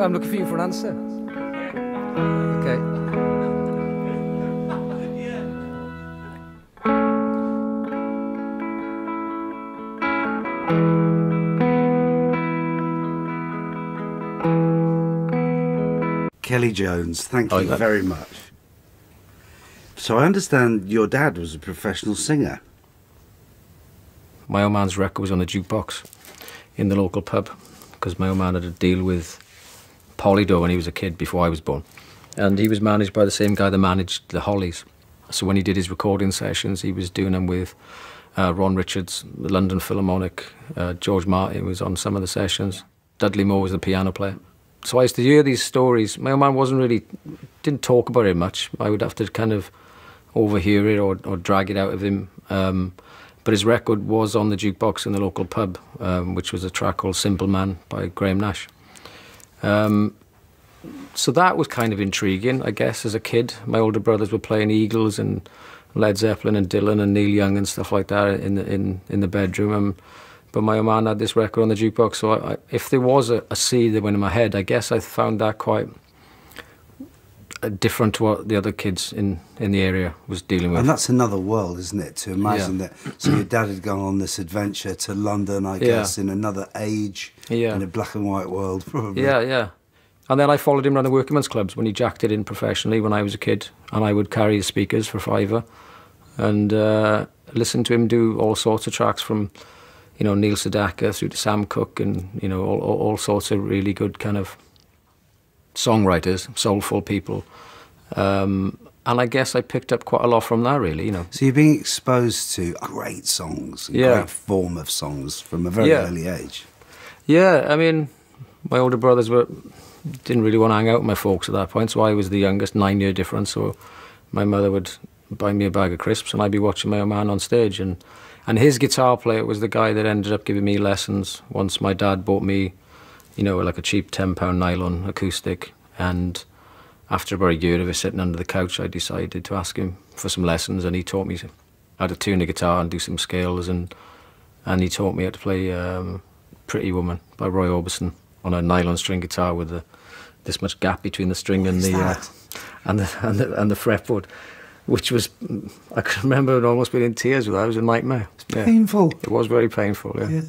I'm looking for you for an answer. Okay. Kelly Jones, thank you very much. So I understand your dad was a professional singer. My old man's record was on the jukebox in the local pub because my old man had a deal with Polydor when he was a kid before I was born. And he was managed by the same guy that managed the Hollies. So when he did his recording sessions, he was doing them with Ron Richards, the London Philharmonic. George Martin was on some of the sessions. Dudley Moore was the piano player. So I used to hear these stories. My old man didn't talk about it much. I would have to kind of overhear it or drag it out of him. But his record was on the jukebox in the local pub, which was a track called Simple Man by Graham Nash. So that was kind of intriguing, I guess, as a kid. My older brothers were playing Eagles and Led Zeppelin and Dylan and Neil Young and stuff like that in the bedroom. But my old man had this record on the jukebox, so if there was a seed that went in my head, I guess I found that quite different to what the other kids in the area was dealing with. And that's another world, isn't it, to imagine that. So your dad had gone on this adventure to London, I guess, in another age, in a black and white world, probably. Yeah. And then I followed him around the workingmen's clubs when he jacked it in professionally when I was a kid, and I would carry the speakers for £5 and listen to him do all sorts of tracks from, you know, Neil Sedaka through to Sam Cooke and, you know, all sorts of really good kind of songwriters, soulful people. And I guess I picked up quite a lot from that, really, you know. So you're being exposed to great songs, great form of songs from a very early age. Yeah, I mean, my older brothers didn't really want to hang out with my folks at that point, so I was the youngest, 9-year difference, so my mother would buy me a bag of crisps and I'd be watching my old man on stage. And his guitar player was the guy that ended up giving me lessons once my dad bought me, you know, like a cheap £10 nylon acoustic. And after about a year of it sitting under the couch, I decided to ask him for some lessons, and he taught me how to tune the guitar and do some scales, and he taught me how to play Pretty Woman by Roy Orbison on a nylon string guitar with this much gap between the string and the fretboard. Which was, I can remember almost being in tears with that. It was a nightmare. It's painful. It was very painful, yeah.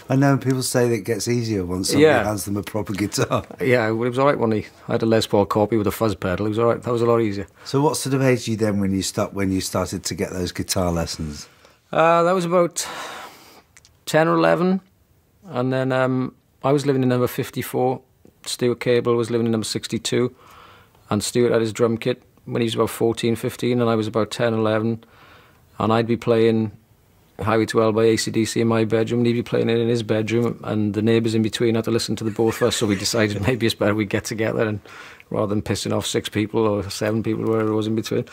I know people say that it gets easier once somebody hands them a proper guitar. Yeah, it was all right when I had a Les Paul copy with a fuzz pedal. It was all right. That was a lot easier. So what sort of age were you then when you started to get those guitar lessons? That was about 10 or 11. And then I was living in number 54. Stuart Cable was living in number 62. And Stuart had his drum kit when he was about 14, 15, and I was about 10, 11, and I'd be playing Highway to Hell by AC/DC in my bedroom, and he'd be playing it in his bedroom, and the neighbours in between had to listen to the both of us, so we decided maybe it's better we get together, and rather than pissing off 6 people or 7 people, wherever it was in between.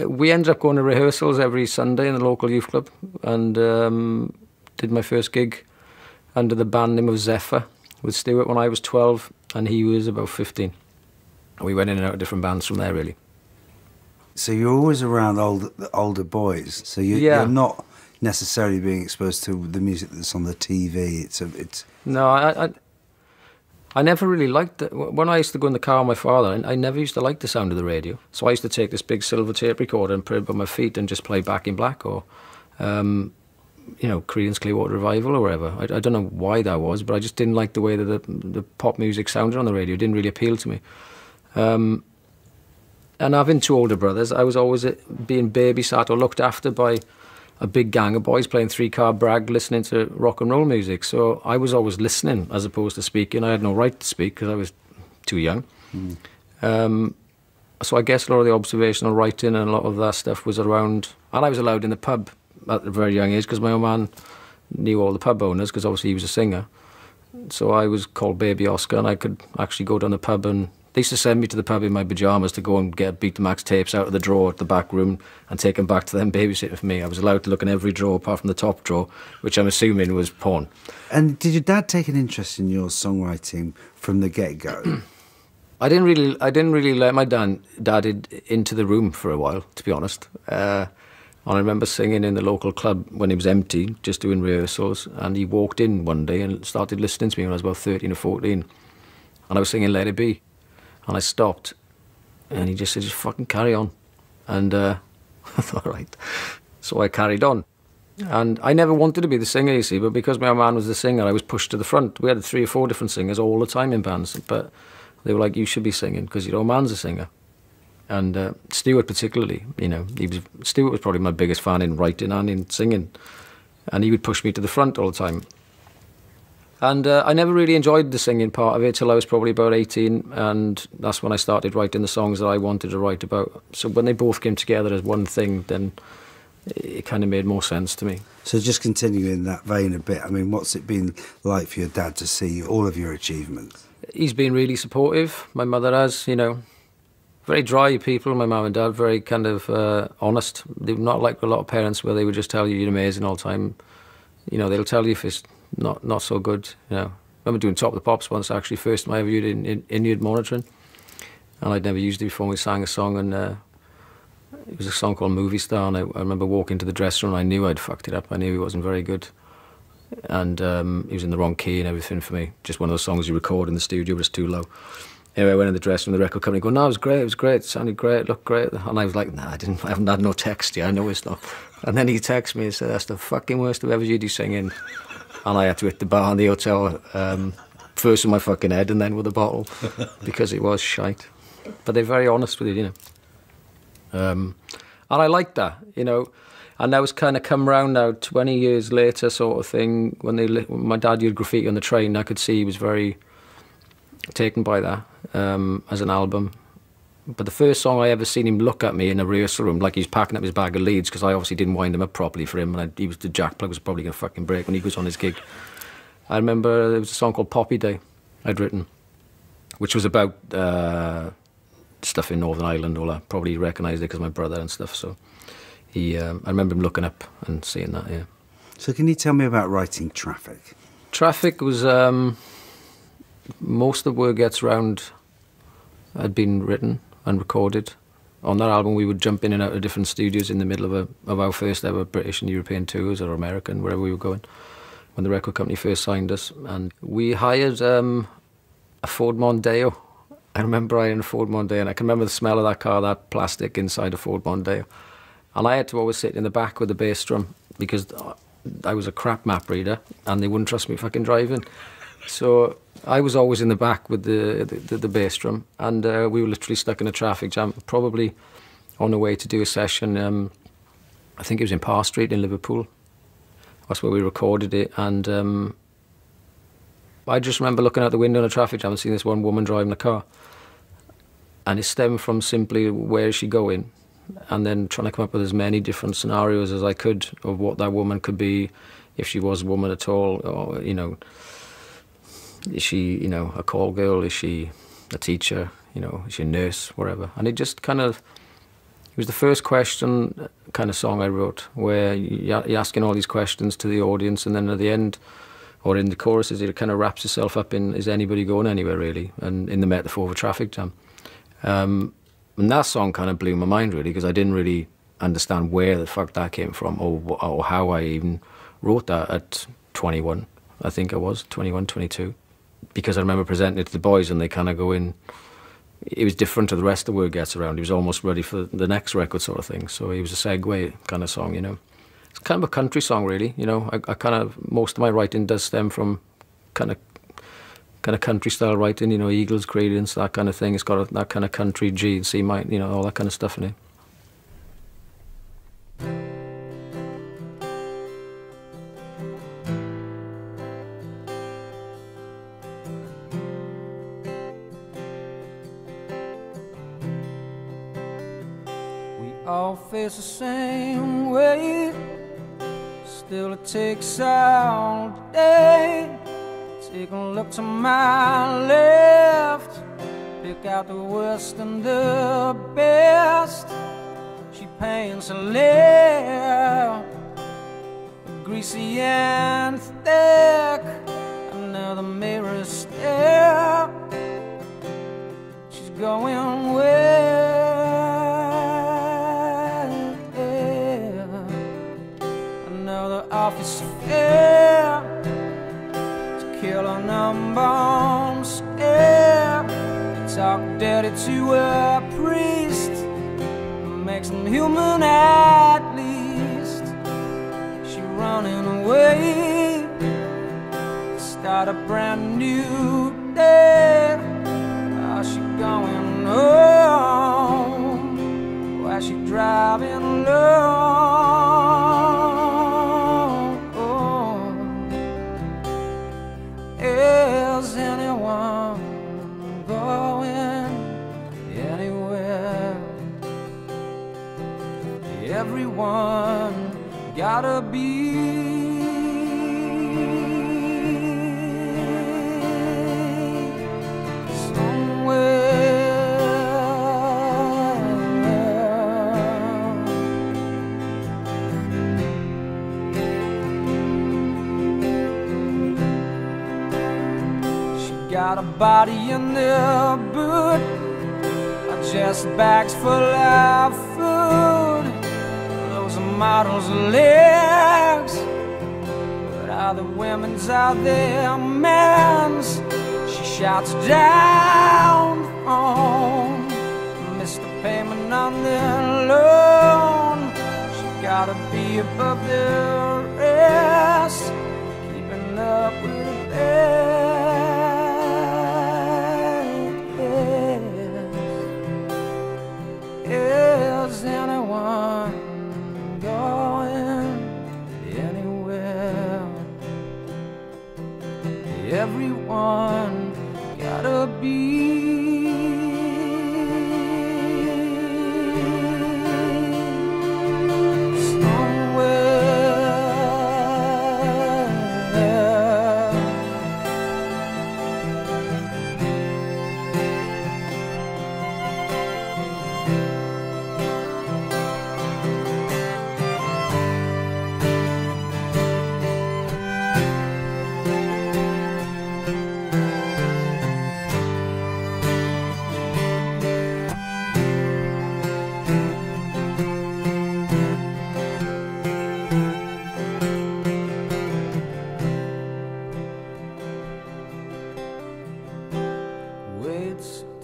We ended up going to rehearsals every Sunday in the local youth club, and did my first gig under the band name of Zephyr with Stuart when I was 12, and he was about 15. We went in and out of different bands from there, really. So you're always around older boys. So you're not necessarily being exposed to the music that's on the TV. It's No, I never really liked it. When I used to go in the car with my father, I never used to like the sound of the radio. So I used to take this big silver tape recorder and put it on my feet and just play Back in Black or, you know, Creedence Clearwater Revival or whatever. I don't know why that was, but I just didn't like the way that the pop music sounded on the radio. It didn't really appeal to me. And having 2 older brothers, I was always being babysat or looked after by a big gang of boys playing 3-car brag, listening to rock and roll music. So I was always listening as opposed to speaking. I had no right to speak because I was too young. So I guess a lot of the observational writing and a lot of that stuff was around... And I was allowed in the pub at a very young age because my old man knew all the pub owners because obviously he was a singer. So I was called Baby Oscar, and I could actually go down the pub, and they used to send me to the pub in my pyjamas to go and get Betamax tapes out of the drawer at the back room and take them back to them babysitting for me. I was allowed to look in every drawer apart from the top drawer, which I'm assuming was porn. And did your dad take an interest in your songwriting from the get-go? I didn't really let my dad into the room for a while, to be honest. And I remember singing in the local club when it was empty, just doing rehearsals, and he walked in one day and started listening to me when I was about 13 or 14. And I was singing Let It Be. And I stopped, and he just said, just fucking carry on. And I thought, all right. So I carried on. And I never wanted to be the singer, you see, but because my man was the singer, I was pushed to the front. We had 3 or 4 different singers all the time in bands, but they were like, you should be singing, because your old man's a singer. And Stuart particularly, you know, Stuart was probably my biggest fan in writing and in singing. And he would push me to the front all the time. And I never really enjoyed the singing part of it till I was probably about 18, and that's when I started writing the songs that I wanted to write about. So when they both came together as one thing, then it kind of made more sense to me. So just continuing in that vein a bit, I mean, what's it been like for your dad to see all of your achievements? He's been really supportive. My mother has, you know, very dry people, my mum and dad, very kind of honest. They're not like a lot of parents where they would just tell you you're amazing all the time. You know, they'll tell you if it's not so good, you know. I remember doing Top of the Pops once, actually, first time I ever used it in Inuit monitoring. And I'd never used it before, and we sang a song, and it was a song called Movie Star, and I remember walking to the dressing room, and I knew I'd fucked it up. I knew he wasn't very good. And he was in the wrong key and everything for me. Just one of those songs you record in the studio, but it's too low. Anyway, I went in the dressing room, the record company go, no, it was great, it sounded great, it looked great. And I was like, nah, I haven't had no text yet, I know it's not. And then he texted me and said, that's the fucking worst I've ever heard you singing. And I had to hit the bar in the hotel, first with my fucking head and then with a bottle, because it was shite. But they're very honest with you, you know. And I liked that, you know. And that was kind of come round now, 20 years later sort of thing, when my dad did graffiti on the train, I could see he was very taken by that as an album. But the first song I ever seen him look at me in a rehearsal room, like he's packing up his bag of leads, because I obviously didn't wind him up properly for him, and the jack plug was probably going to fucking break when he was on his gig. I remember there was a song called Poppy Day I'd written, which was about stuff in Northern Ireland, all that. Probably recognised it because my brother and stuff, so I remember him looking up and seeing that, yeah. So can you tell me about writing Traffic? Traffic was, most of the Word Gets Round had been written and recorded. On that album we would jump in and out of different studios in the middle of our first ever British and European tours, or American, wherever we were going, when the record company first signed us. And we hired a Ford Mondeo. I remember hiring a Ford Mondeo, and I can remember the smell of that car, that plastic inside a Ford Mondeo. And I had to always sit in the back with the bass drum, because I was a crap map reader and they wouldn't trust me fucking driving. So I was always in the back with the bass drum, and we were literally stuck in a traffic jam, probably on the way to do a session. I think it was in Parr Street in Liverpool. That's where we recorded it, and I just remember looking out the window in a traffic jam and seeing this one woman driving a car. And it stemmed from simply, where is she going? And then trying to come up with as many different scenarios as I could of what that woman could be, if she was a woman at all, or, you know, is she, you know, a call girl? Is she a teacher? You know, is she a nurse? Whatever. And it just kind of, it was the first question kind of song I wrote, where you're asking all these questions to the audience, and then at the end, or in the choruses, it kind of wraps itself up in, is anybody going anywhere, really? And in the metaphor of a traffic jam. And that song kind of blew my mind, really, because I didn't really understand where the fuck that came from, or how I even wrote that at 21. I think I was 21, 22. Because I remember presenting it to the boys, and they kind of go in. It was different to the rest of the Word Gets Around. He was almost ready for the next record, sort of thing. So it was a segue kind of song, you know. It's kind of a country song, really. You know, I kind of, most of my writing does stem from kind of country style writing. You know, Eagles, Creedence, that kind of thing. It's got that kind of country G and C minor, you know, all that kind of stuff in it. All face the same way, still it takes all day. Take a look to my left, pick out the worst and the best. She paints her layer greasy and thick, another mirror stare. She's going where? office fair to kill an unborn scare. They talk dirty to a priest, makes him human at least. She running away to start a brand new day. How's she going home? Why's she driving alone? Is anyone going anywhere? Everyone gotta be got a body in the boot, just bags full of food. Those are models' legs, but other women's out there men's. She shouts down the phone, Mr. Payment on the loan. She gotta be above the rest, keeping up with the best. Is anyone going anywhere? Everyone gotta be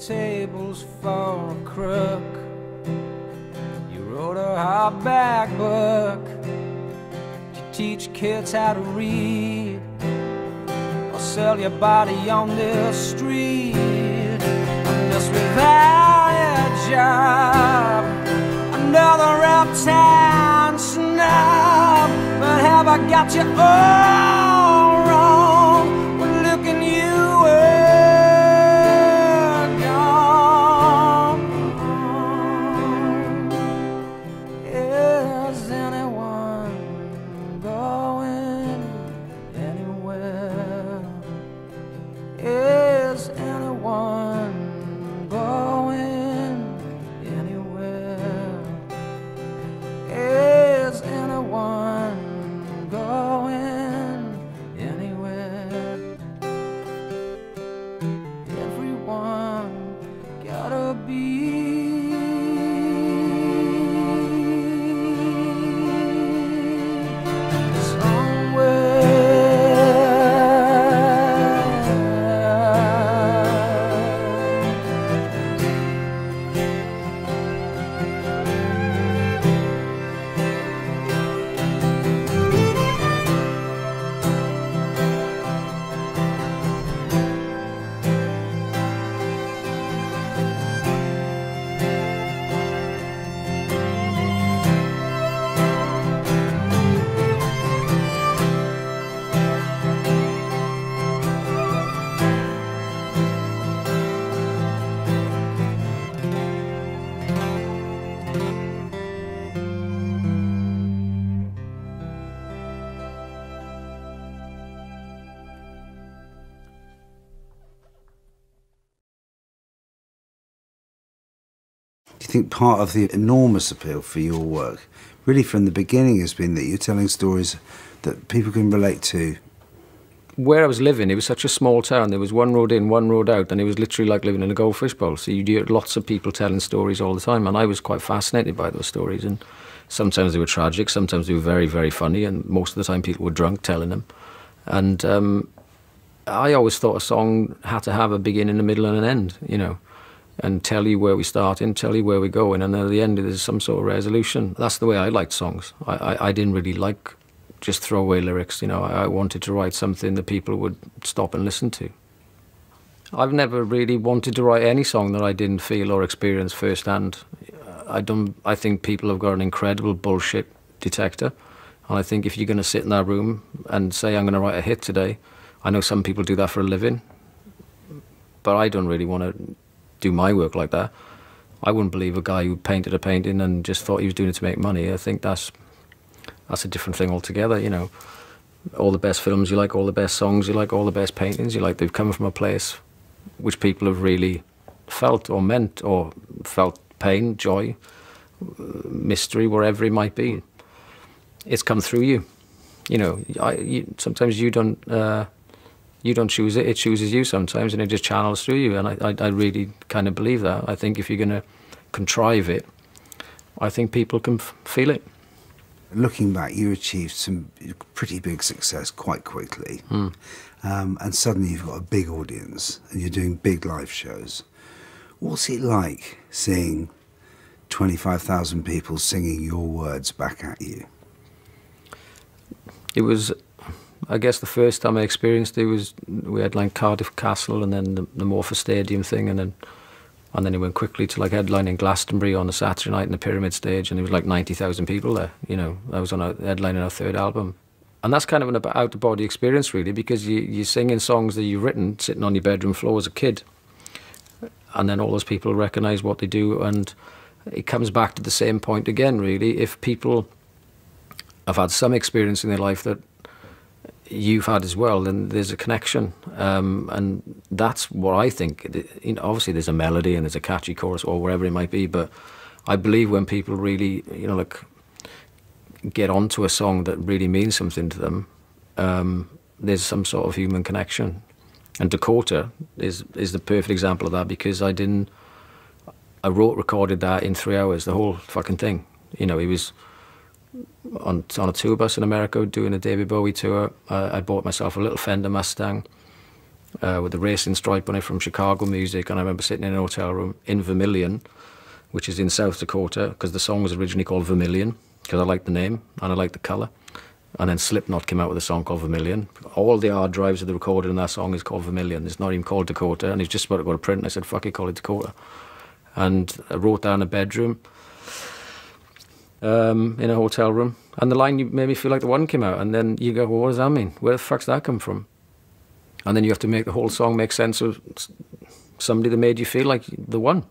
tables for a crook. You wrote a hardback book to teach kids how to read, or sell your body on the street. I'm just without a job, another uptown snob. But have I got you all wrong? When looking you up, Do you think part of the enormous appeal for your work, really from the beginning, has been that you're telling stories that people can relate to? Where I was living, it was such a small town. There was one road in, one road out, and it was literally like living in a goldfish bowl. So you'd hear lots of people telling stories all the time, and I was quite fascinated by those stories. And Sometimes they were tragic, sometimes they were very, very funny, and most of the time people were drunk telling them. And I always thought a song had to have a beginning, a middle, and an end, you know, and tell you where we start and tell you where we're going, and then at the end there's some sort of resolution. That's the way I liked songs. I didn't really like just throwaway lyrics, you know. I wanted to write something that people would stop and listen to. I've never really wanted to write any song that I didn't feel or experience firsthand. I think people have got an incredible bullshit detector, and I think if you're going to sit in that room and say, I'm going to write a hit today, I know some people do that for a living, but I don't really want to do my work like that. I wouldn't believe a guy who painted a painting and just thought he was doing it to make money. I think that's a different thing altogether, you know. All the best films you like, all the best songs you like, all the best paintings you like, they've come from a place which people have really felt or meant, or felt pain, joy, mystery, wherever it might be. It's come through you. You know, sometimes you don't choose it, it chooses you sometimes, and it just channels through you, and I really kind of believe that. I think if you're going to contrive it, I think people can feel it. Looking back, you achieved some pretty big success quite quickly. And suddenly you've got a big audience and you're doing big live shows. What's it like seeing 25,000 people singing your words back at you? It was, I guess the first time I experienced it was, we had like Cardiff Castle and then the Morpher Stadium thing, and then it went quickly to like headlining Glastonbury on a Saturday night in the Pyramid Stage, and there was like 90,000 people there, you know. I was on a headlining our third album. And that's kind of an out-of-body experience, really, because you're singing songs that you've written sitting on your bedroom floor as a kid, and then all those people recognise what they do, and it comes back to the same point again, really. If people have had some experience in their life that you've had as well, then there's a connection, and that's what I think. You know, obviously there's a melody and there's a catchy chorus or wherever it might be, but I believe when people really, you know, like, get onto a song that really means something to them, there's some sort of human connection. And Dakota is the perfect example of that, because I recorded that in 3 hours, the whole fucking thing. You know, he was on a tour bus in America doing a David Bowie tour. I bought myself a little Fender Mustang with the racing stripe on it from Chicago Music, and I remember sitting in a hotel room in Vermilion, which is in South Dakota, because the song was originally called Vermilion, because I liked the name and I liked the colour. And then Slipknot came out with a song called Vermilion. All the hard drives of the recording in that song is called Vermilion. It's not even called Dakota, and he's just about to go to print, and I said, fuck it, call it Dakota. And I wrote down a bedroom in a hotel room, and the line made me feel like the one came out, and then you go, well, what does that mean? Where the fuck's that come from? And then you have to make the whole song make sense of somebody that made you feel like the one.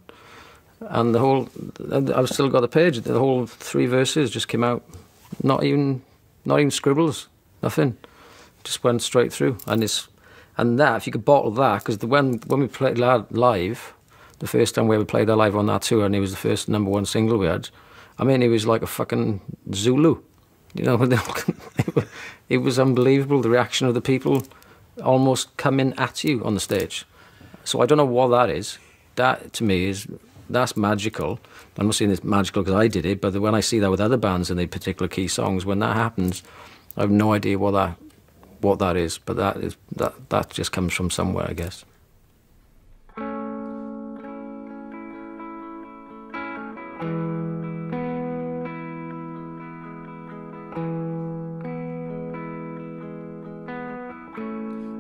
And I've still got the page, the whole 3 verses just came out, not even scribbles, nothing, just went straight through. And that, if you could bottle that, because when we played live, the first time we ever played that live on that tour, and it was the first #1 single we had, I mean, it was like a fucking Zulu, you know. It was unbelievable, the reaction of the people almost coming at you on the stage. So I don't know what that is. That, to me, that's magical. I'm not saying it's magical because I did it, but when I see that with other bands and they particular key songs, when that happens, I have no idea what that is. But that just comes from somewhere, I guess.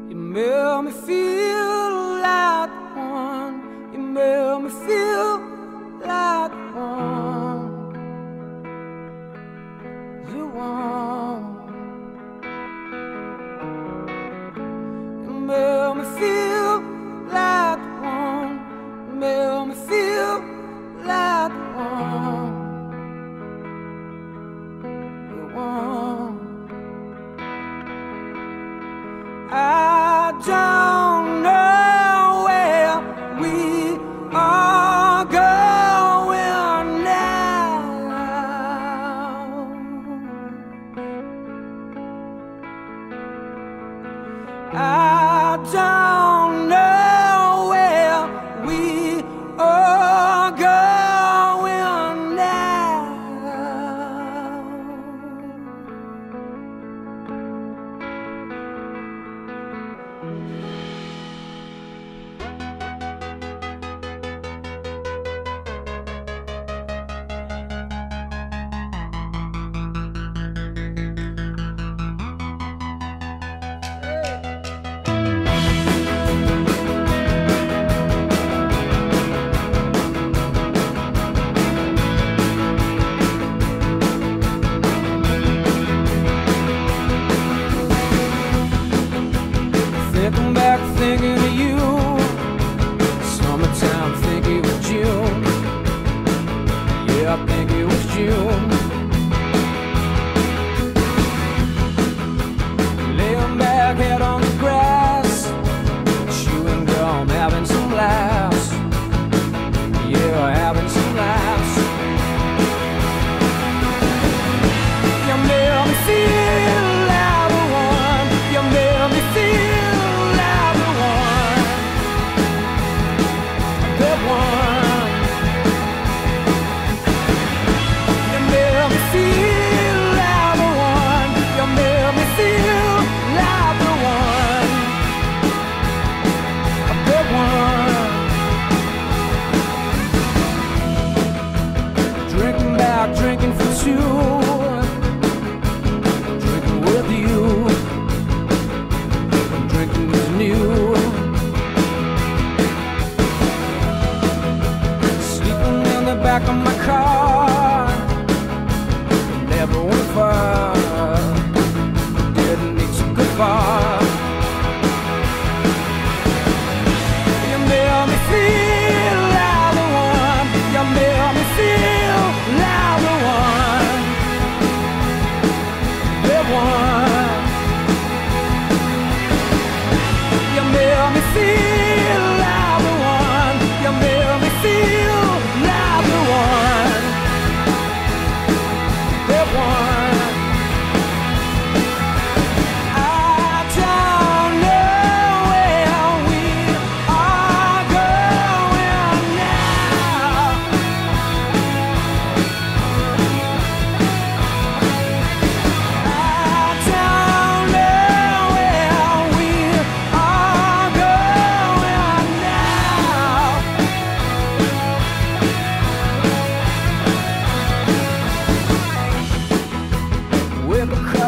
You make me feel like one. You make me feel like one. You want. You make me feel like one. You make me feel like one. You want. I don't know where we are going now. I don't know where we are going now.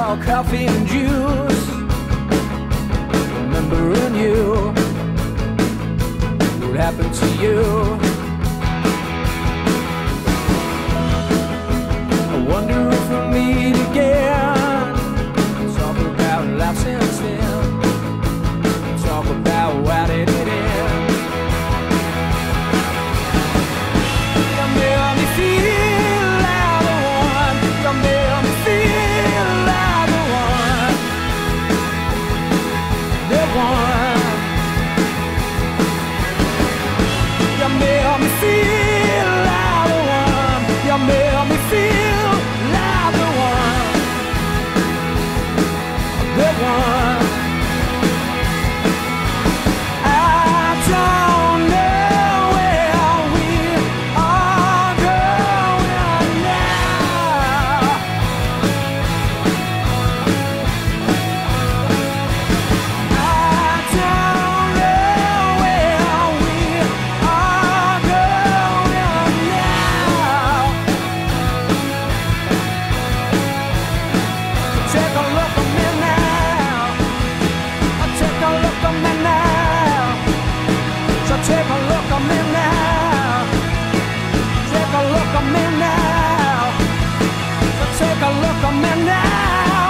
oh, coffee and juice, remembering you, what happened to you? I wonder if we'll meet again, talk about life since then, talk about why did it end. You made me feel like the one, you made me feel like the one, the one. You made me feel like the one, you made me feel like the one, the one. I don't know where we are going now. I don't know where we are going now. Take a look at me now. Take a look at me now. So take a look at me now. Take a look at me now. So take a look at me now.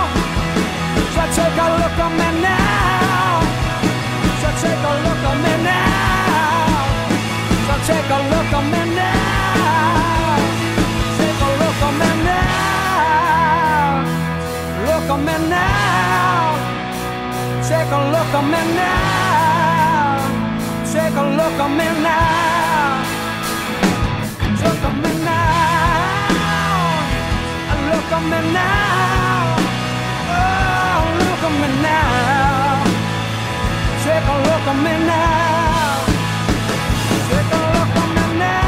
So take a look at me now. So take a look at me now. So take a look at me now. Take a look at me now. Look at me now. Take a look at me now. Take a look at me now. Look at me now. Look at me now. Oh, look at me now. Take a look at me now. Take a look at me now.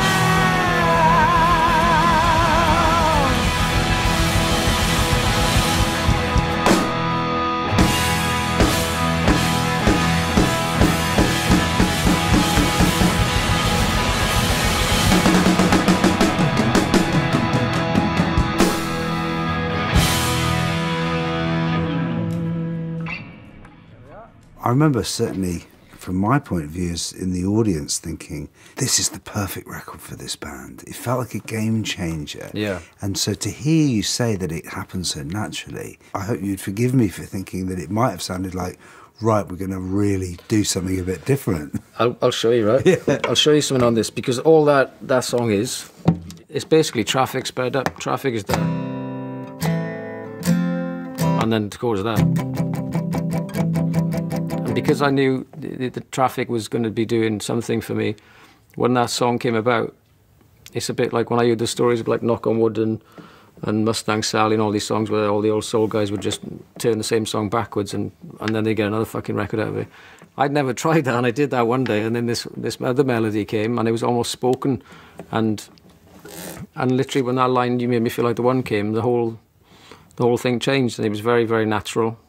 I remember certainly from my point of view as in the audience thinking, this is the perfect record for this band. It felt like a game changer. Yeah. And so to hear you say that it happened so naturally, I hope you'd forgive me for thinking that it might have sounded like, right, we're going to really do something a bit different. I'll show you, right? Yeah. I'll show you something on this, because all that song is, it's basically Traffic sped up. Traffic is there. And then Dakota's that. And because I knew the Traffic was going to be doing something for me, when that song came about, it's a bit like when I heard the stories of like Knock on Wood and Mustang Sally and all these songs where all the old soul guys would just turn the same song backwards and then they get another fucking record out of it. I'd never tried that, and I did that one day, and then this other melody came, and it was almost spoken, and literally when that line, "You made me feel like the one," came, the whole thing changed, and it was very, very natural.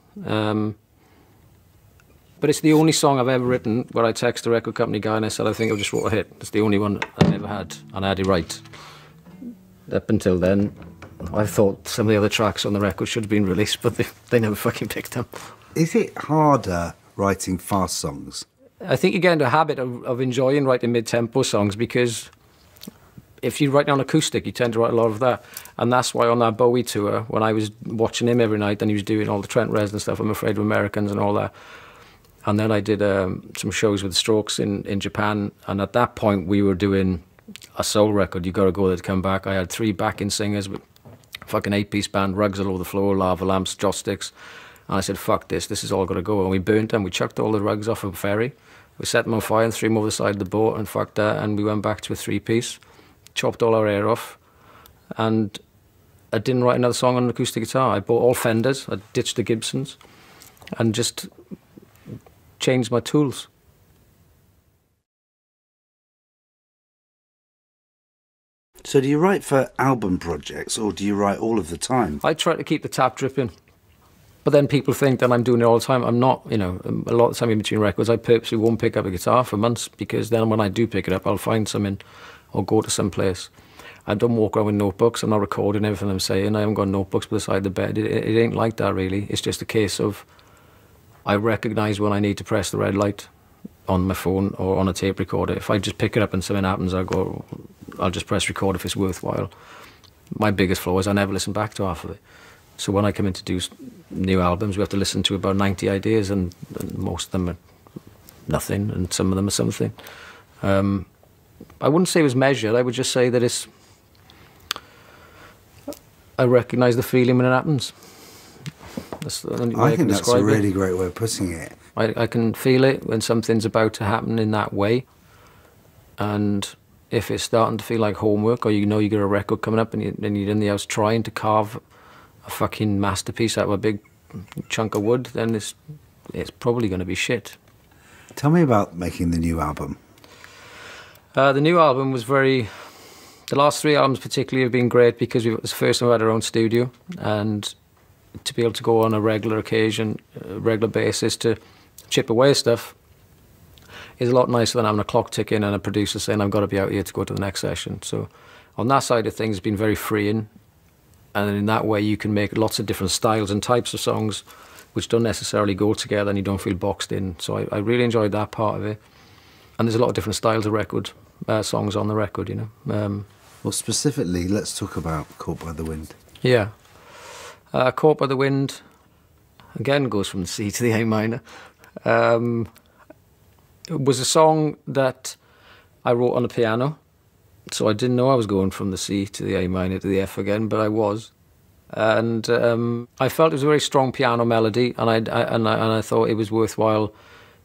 But it's the only song I've ever written where I text the record company guy and I said, I think I just wrote a hit. It's the only one I've ever had, and I had it right. Up until then, I thought some of the other tracks on the record should have been released, but they never fucking picked them. Is it harder writing fast songs? I think you get into a habit of enjoying writing mid-tempo songs, because if you write on acoustic, you tend to write a lot of that. And that's why on that Bowie tour, when I was watching him every night and he was doing all the Trent Reznor stuff, I'm Afraid of Americans and all that, and then I did some shows with the Strokes in Japan, and at that point we were doing a soul record. You got to go there to come back. I had 3 backing singers with fucking 8-piece band, rugs all over the floor, lava lamps, joss sticks. And I said, fuck this is all got to go. And we burnt them. We chucked all the rugs off a ferry. We set them on fire and threw them over the side of the boat and fucked that. And we went back to a 3-piece, chopped all our hair off. And I didn't write another song on an acoustic guitar. I bought all Fenders. I ditched the Gibsons and just changed my tools. So do you write for album projects, or do you write all of the time? I try to keep the tap dripping. But then people think that I'm doing it all the time. I'm not, you know, a lot of the time in between records, I purposely won't pick up a guitar for months, because then when I do pick it up, I'll find something or go to some place. I don't walk around with notebooks. I'm not recording everything I'm saying. I haven't got notebooks beside the bed. It ain't like that, really. It's just a case of I recognise when I need to press the red light on my phone or on a tape recorder. If I just pick it up and something happens, I'll just press record if it's worthwhile. My biggest flaw is I never listen back to half of it. So when I come in to do new albums, we have to listen to about 90 ideas, and most of them are nothing, and some of them are something. I wouldn't say it was measured. I would just say that I recognise the feeling when it happens. That's the only way I think that's a describe really it. great way of putting it. I can feel it when something's about to happen in that way. And if it's starting to feel like homework, or you know you got a record coming up and you're in the house trying to carve a fucking masterpiece out of a big chunk of wood, then it's probably going to be shit. Tell me about making the new album. The new album was the last 3 albums particularly have been great because it was the first time we had our own studio, and to be able to go on a regular basis to chip away stuff is a lot nicer than having a clock ticking and a producer saying I've got to be out here to go to the next session. So on that side of things, it's been very freeing, and in that way you can make lots of different styles and types of songs which don't necessarily go together and you don't feel boxed in. So I really enjoyed that part of it. And there's a lot of different styles of songs on the record, you know. Well, specifically, let's talk about Caught by the Wind. Yeah. Caught by the Wind, again, goes from the C to the A minor. It was a song that I wrote on the piano, so I didn't know I was going from the C to the A minor to the F again, but I was. And I felt it was a very strong piano melody, and I thought it was worthwhile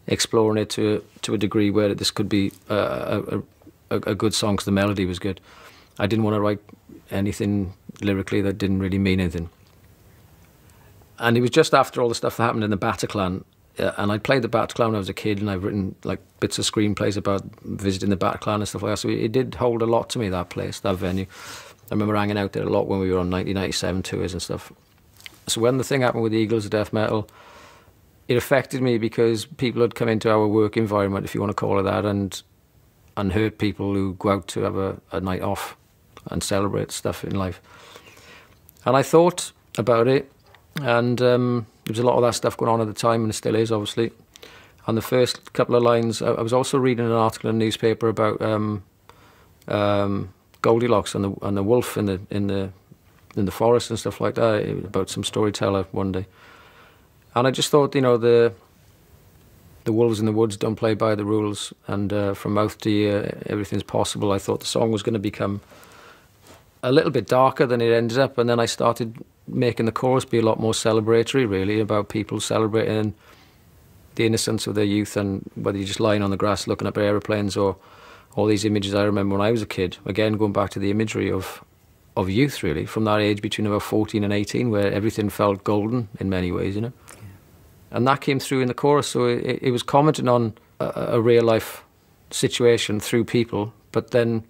exploring it to a degree where this could be a good song because the melody was good. I didn't want to write anything lyrically that didn't really mean anything. And it was just after all the stuff that happened in the Bataclan, and I'd played the Bataclan when I was a kid, and I've written like bits of screenplays about visiting the Bataclan and stuff like that, so it did hold a lot to me, that place, that venue. I remember hanging out there a lot when we were on 1997 tours and stuff. So when the thing happened with the Eagles of Death Metal, it affected me because people had come into our work environment, if you want to call it that, and hurt people who go out to have a night off and celebrate stuff in life. And I thought about it, and there was a lot of that stuff going on at the time, and it still is, obviously. And the first couple of lines, I was also reading an article in a newspaper about Goldilocks and the wolf in the forest and stuff like that, about some storyteller one day. And I just thought, you know, the wolves in the woods don't play by the rules, and from mouth to ear, everything's possible. I thought the song was going to become a little bit darker than it ended up, and then I started making the chorus be a lot more celebratory, really, about people celebrating the innocence of their youth, and whether you're just lying on the grass looking up at aeroplanes or all these images I remember when I was a kid. Again, going back to the imagery of youth, really, from that age between about 14 and 18, where everything felt golden in many ways, you know. Yeah. And that came through in the chorus, so it was commenting on a real-life situation through people, but then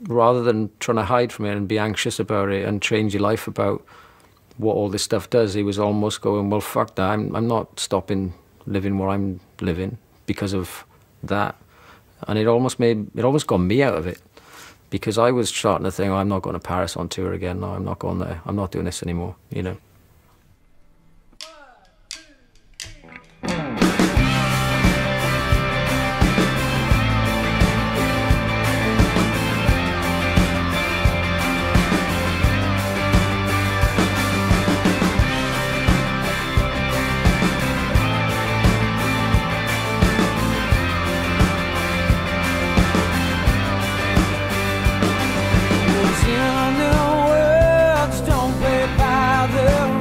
rather than trying to hide from it and be anxious about it and change your life about what all this stuff does, he was almost going, well, fuck that, I'm not stopping living where I'm living because of that. And it almost got me out of it, because I was starting to think, oh, I'm not going to Paris on tour again. No, I'm not going there. I'm not doing this anymore, you know. Don't play by the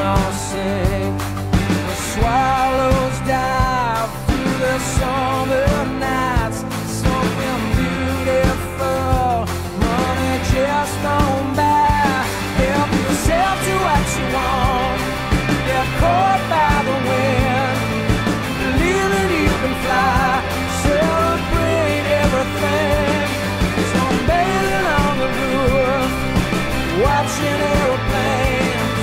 all sing. The swallows dive through the summer nights, something beautiful money just don't buy. Help yourself to what you want, get caught by the wind, believe that you can fly, celebrate everything. Sunbathing on the roof, watching aeroplanes,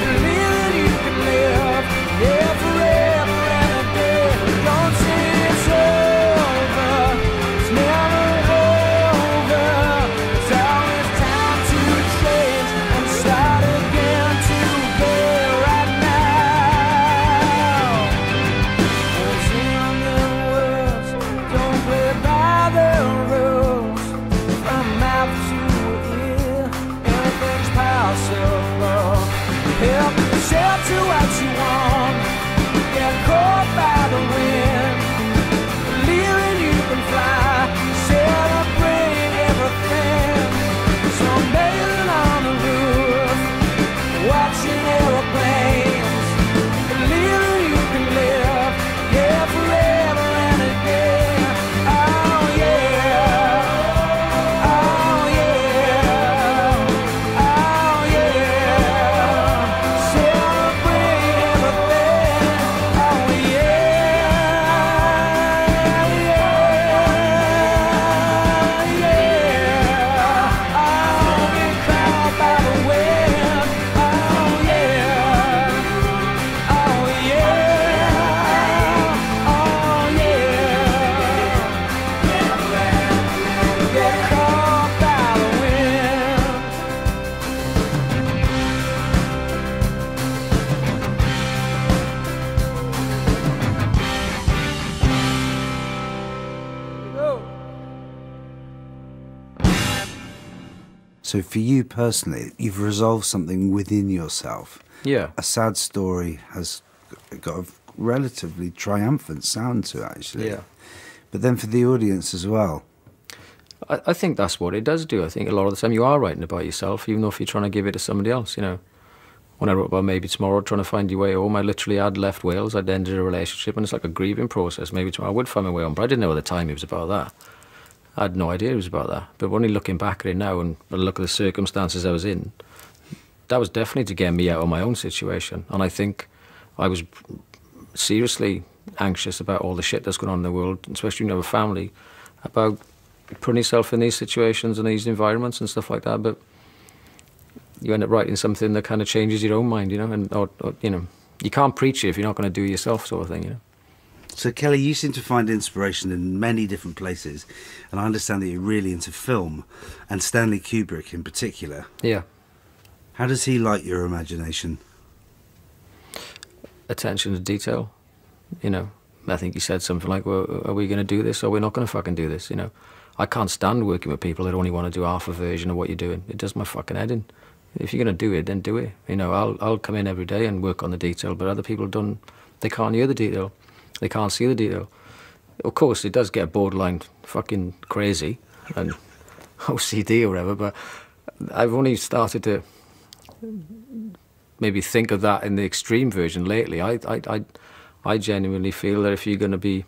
believe that you can live, yeah, forever and a day. Don't say it's over, it's never over. There's always time to change and start again today, right now. What's in the words, don't play by the rules. From mouth to ear, everything's possible. Help yourself to what you want, get caught by the wind, believing you can fly, celebrate everything. Sunbathing on the roof, watching aeroplanes, believing you can live, yeah, forever and a day. Oh yeah, oh yeah, oh yeah. Celebrate everything. Oh yeah, yeah, yeah. Oh, get caught by the wind. Oh yeah, oh yeah, oh yeah. Get caught by the wind. So for you personally, you've resolved something within yourself. Yeah. A sad story has got a relatively triumphant sound to it, actually. Yeah. But then for the audience as well. I think that's what it does do. I think a lot of the time you are writing about yourself, even though if you're trying to give it to somebody else, you know. When I wrote about Maybe Tomorrow, trying to find your way home, I literally had left Wales, I'd ended a relationship, and it's like a grieving process. Maybe tomorrow I would find my way home, but I didn't know at the time it was about that. I had no idea it was about that. But only looking back at it now and I look at the circumstances I was in, that was definitely to get me out of my own situation. And I think I was seriously anxious about all the shit that's going on in the world, especially when you have a family, about putting yourself in these situations and these environments and stuff like that. But you end up writing something that kind of changes your own mind, you know, and or you know, you can't preach it if you're not going to do it yourself, sort of thing, you know. So Kelly, you seem to find inspiration in many different places, and I understand that you're really into film, and Stanley Kubrick in particular. Yeah. How does he like your imagination? Attention to detail, you know. I think he said something like, well, are we going to do this or we're not going to fucking do this, you know. I can't stand working with people that only want to do half a version of what you're doing. It does my fucking head in. If you're going to do it, then do it. You know, I'll come in every day and work on the detail, but other people don't, they can't hear the detail. They can't see the detail. Of course, it does get borderline fucking crazy and OCD or whatever, but I've only started to maybe think of that in the extreme version lately. I genuinely feel that if you're going to be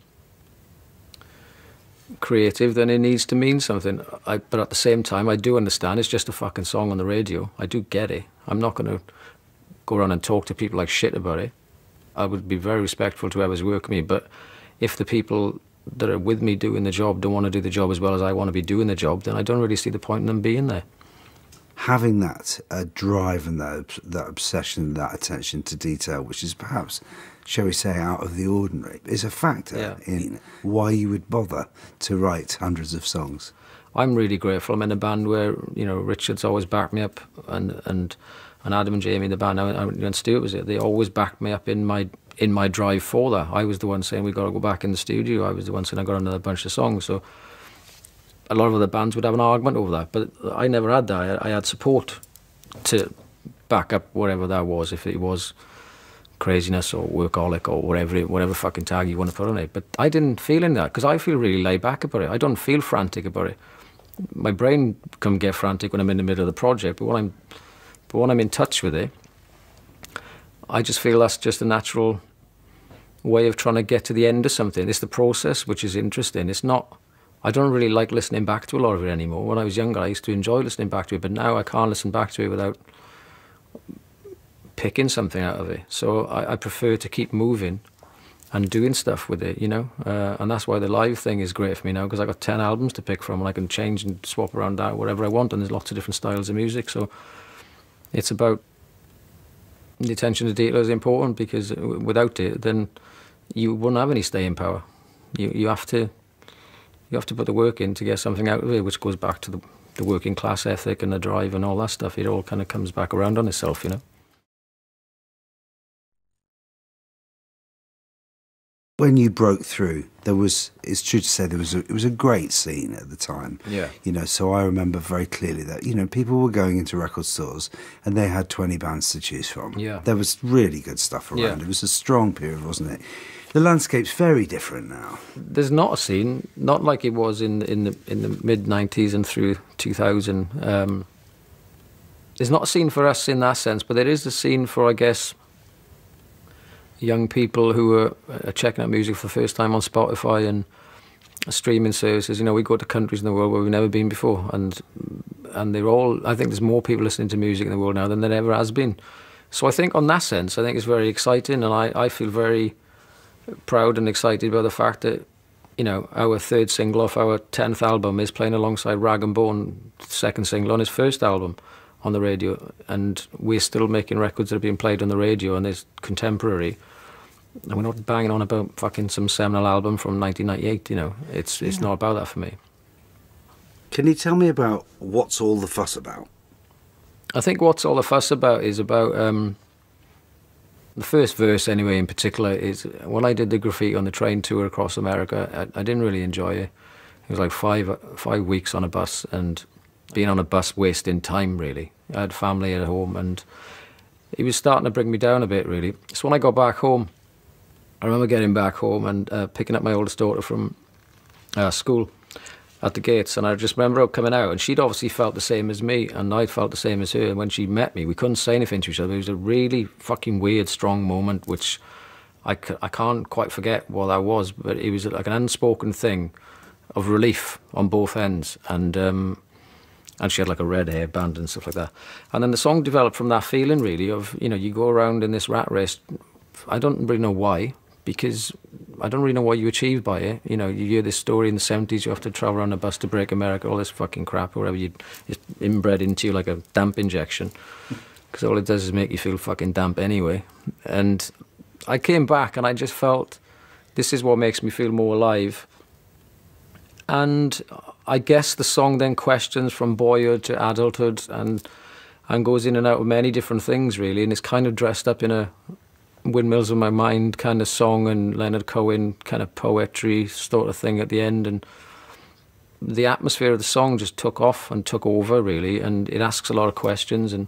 creative, then it needs to mean something. But at the same time, I do understand it's just a fucking song on the radio. I do get it. I'm not going to go around and talk to people like shit about it. I would be very respectful to whoever's working me, but if the people that are with me doing the job don't want to do the job as well as I want to be doing the job, then I don't really see the point in them being there. Having that drive and that obsession, that attention to detail, which is perhaps, shall we say, out of the ordinary, is a factor in why you would bother to write hundreds of songs. I'm really grateful. I'm in a band where, you know, Richard's always backed me up, and Adam and Jamie in the band, and Stuart was it. They always backed me up in my drive for that. I was the one saying we got to go back in the studio. I was the one saying I got another bunch of songs. So a lot of other bands would have an argument over that, but I never had that. I had support to back up whatever that was, if it was craziness or workaholic or whatever fucking tag you want to put on it. But I didn't feel in that because I feel really laid back about it. I don't feel frantic about it. My brain can get frantic when I'm in the middle of the project, but when I'm in touch with it, I just feel that's just a natural way of trying to get to the end of something. It's the process which is interesting. It's not, I don't really like listening back to a lot of it anymore. When I was younger, I used to enjoy listening back to it, but now I can't listen back to it without picking something out of it. So I prefer to keep moving and doing stuff with it, you know. And that's why the live thing is great for me now, because I've got 10 albums to pick from, and I can change and swap around that whatever I want, and there's lots of different styles of music. So it's about the attention to detail is important, because without it, then you wouldn't have any staying power. You have to put the work in to get something out of it, which goes back to the working class ethic and the drive and all that stuff. It all kind of comes back around on itself, you know. When you broke through, it's true to say it was a great scene at the time. Yeah. You know, so I remember very clearly that, you know, people were going into record stores and they had 20 bands to choose from. Yeah. There was really good stuff around. Yeah. It was a strong period, wasn't it? The landscape's very different now. There's not a scene, not like it was in the mid-90s and through 2000. There's not a scene for us in that sense, but there is a scene for, I guess, young people who are checking out music for the first time on Spotify and streaming services. You know, we go to countries in the world where we've never been before, and they're all, I think there's more people listening to music in the world now than there ever has been. So I think on that sense, I think it's very exciting, and I feel very proud and excited by the fact that, you know, our third single off our 10th album is playing alongside Rag and Bone, second single on his first album, on the radio, and we're still making records that are being played on the radio, and there's contemporary, and we're not banging on about fucking some seminal album from 1998, you know. It's not about that for me. Can you tell me about What's All the Fuss About? I think What's All the Fuss About is about, the first verse anyway in particular is, when I did the graffiti on the train tour across America, I didn't really enjoy it. It was like five weeks on a bus, and being on a bus wasting time, really. I had family at home, and it was starting to bring me down a bit, really. So when I got back home, I remember getting back home and picking up my oldest daughter from school at the gates, and I just remember her coming out, and she'd obviously felt the same as me, and I'd felt the same as her, and when she met me, we couldn't say anything to each other. It was a really fucking weird, strong moment, which I can't quite forget what that was, but it was like an unspoken thing of relief on both ends, and she had like a red hairband and stuff like that. And then the song developed from that feeling, really, of, you know, you go around in this rat race. I don't really know why, because I don't really know what you achieved by it. You know, you hear this story in the 70s, you have to travel on a bus to break America, all this fucking crap, or whatever, it's inbred into you like a damp injection, because all it does is make you feel fucking damp anyway. And I came back and I just felt, this is what makes me feel more alive. And I guess the song then questions from boyhood to adulthood, and goes in and out of many different things, really, and it's kind of dressed up in a Windmills of My Mind kind of song and Leonard Cohen kind of poetry sort of thing at the end, and the atmosphere of the song just took off and took over, really, and it asks a lot of questions and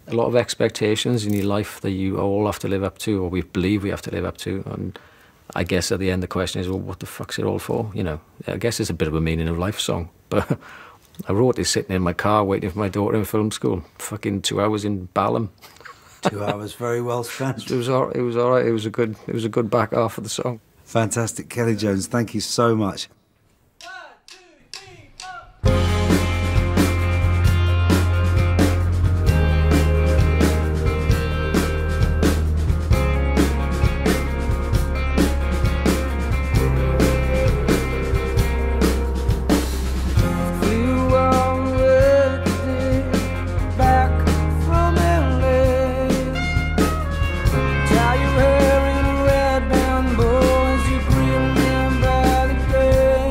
a lot of expectations in your life that you all have to live up to, or we believe we have to live up to. And I guess at the end the question is, well, what the fuck's it all for? You know, I guess it's a bit of a meaning of life song, but I wrote this sitting in my car waiting for my daughter in film school, fucking 2 hours in Balham. 2 hours very well spent. It was all right. It was a good back half of the song. Fantastic. Kelly Jones, thank you so much. Tie your hair in a red band bow as you grin them by the grave.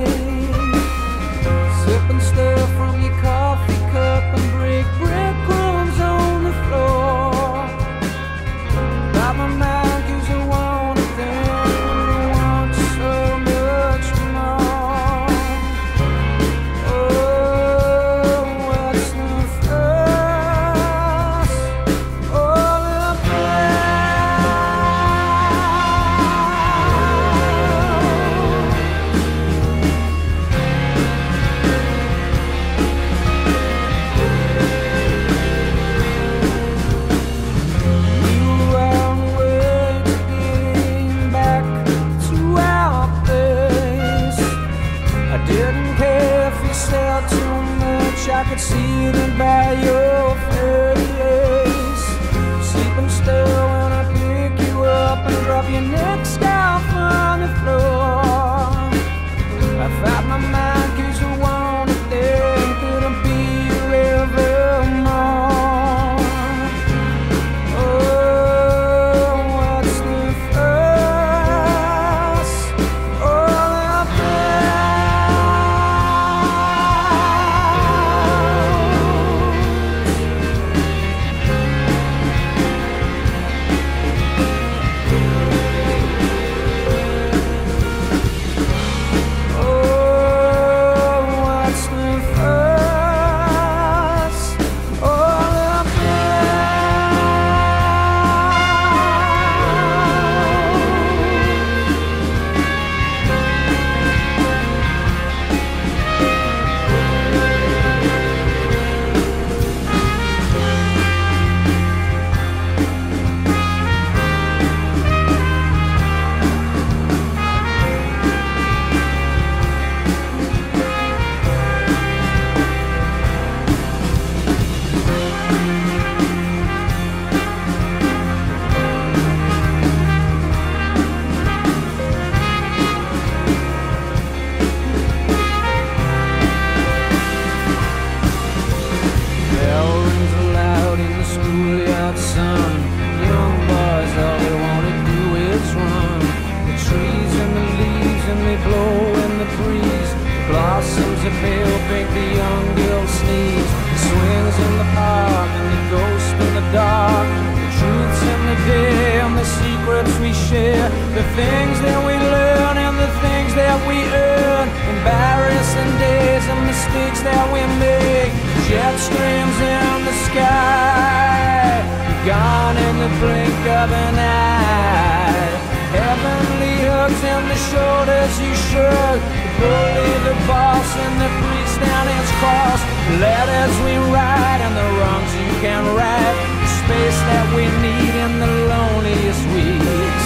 share, the things that we learn and the things that we earn, embarrassing days and mistakes that we make, jet streams in the sky, gone in the blink of an eye, heavenly hugs and the shoulders you shrug, the bully, the boss and the priest down his cross, the letters we write and the wrongs you can right, the space that we need in the loneliest weeks,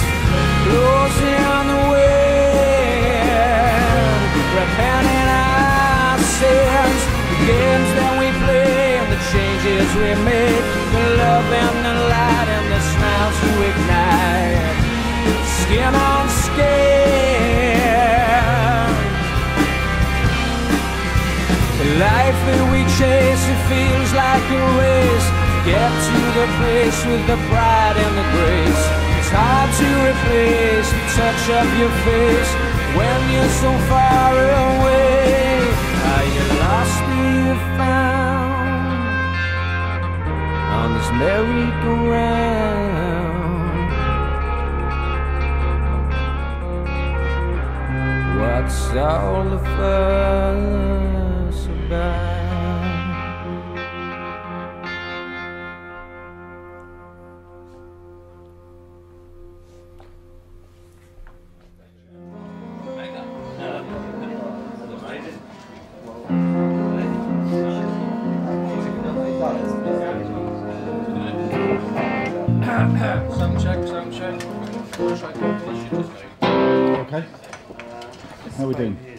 blows in the wind, repenting our sins, the games that we play and the changes we make, the love and the light and the smiles to ignite, skin on skin. The life that we chase, it feels like a race, get to the place with the pride and the grace. It's hard to replace the touch of your face when you're so far away. Are you lost or you found on this merry-go-round? What's all the fuss about? Okay. How are we doing?